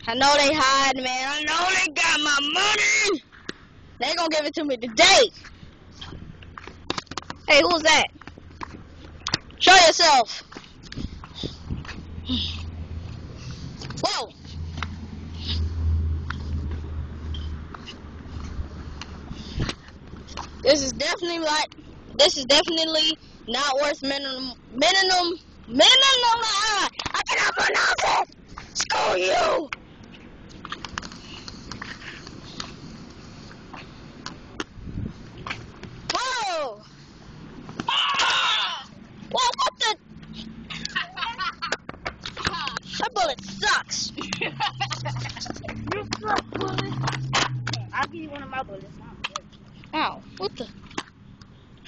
I know they hiding, man. I know they got my money. They gonna give it to me today. Hey, who's that? Show yourself. Whoa. This is definitely not worth minimum. I cannot pronounce it. Screw you. Whoa. Whoa, what the? That bullet sucks. You suck, bullet. I'll give you one of my bullets. Ow, what the?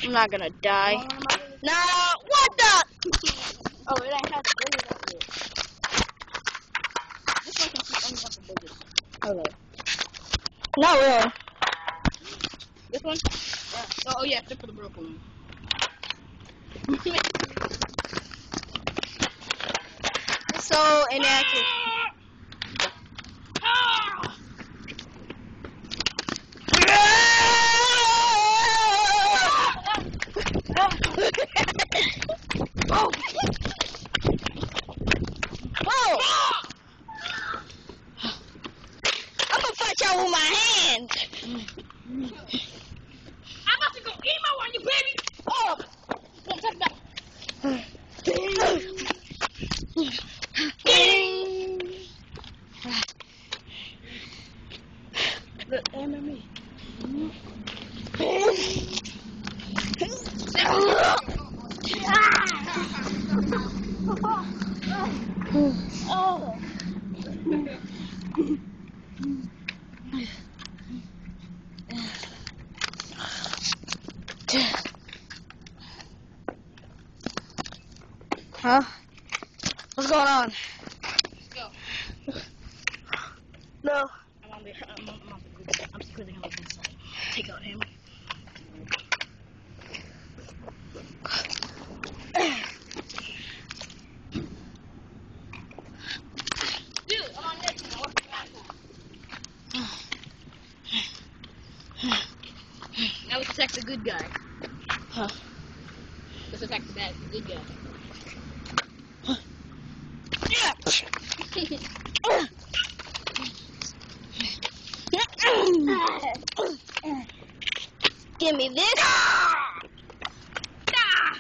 I'm not gonna die. No, what the? Oh, it ain't has bullet up there. This one can shoot only up the biggest. Okay. Not really. This one? Yeah. Oh yeah, except for the broken one. It's so inactive. Oh! Whoa! I'm gonna fight y'all with my hands. I'm about to go emo on you, baby! Oh! Look, enemy. Oh! Huh? What's going on? Let's go. No. I'm secretly on the good side. Take out him. Dude, I'm on this. Now let's attack the good guy. Huh? Let's attack the good guy. Give me this.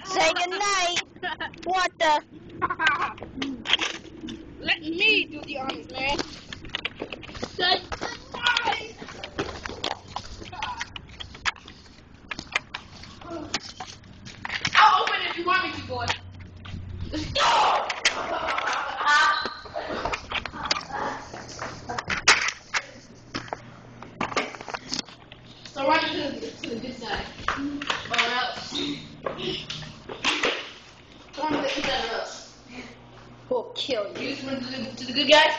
Say goodnight. What the? Let me do the honors, man. Say goodnight. I'll open it if you want me to, boy. Let's go. So run to the good side. Or else. Run to the good side or else. We'll kill you. You just run to the good guys?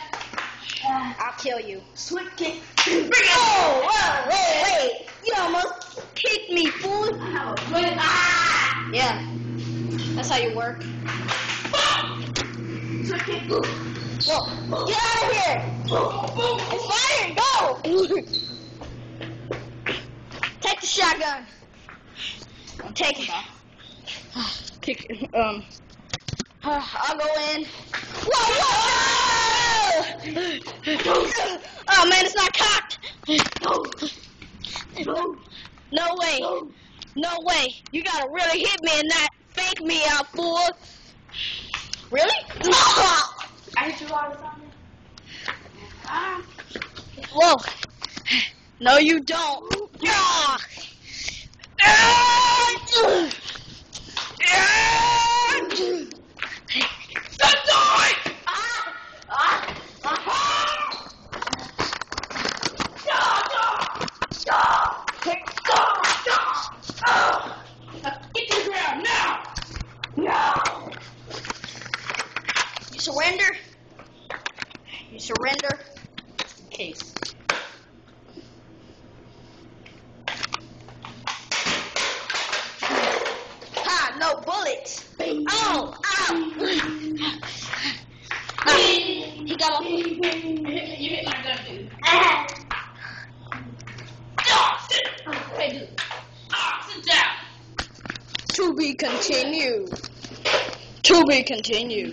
I'll kill you. Sweet kick. Bring it! Oh, whoa, wait. You almost kicked me, fool. Ah! Yeah. That's how you work. Sweet kick. Whoa. Get out of here. It's firing. Go. Take the shotgun. Take it. Kick. I'll go in. Whoa! Oh man, it's not cocked. No way. No way. You gotta really hit me and not fake me out, fool. Really? I hit you all the time. Whoa. No, you don't. Get to the ground now! You surrender? You surrender? Case. Ha! No bullets! Oh! Ow! He got a... You hit my gun too. Sit. Hey, dude. Sit down. To be continued. To be continued.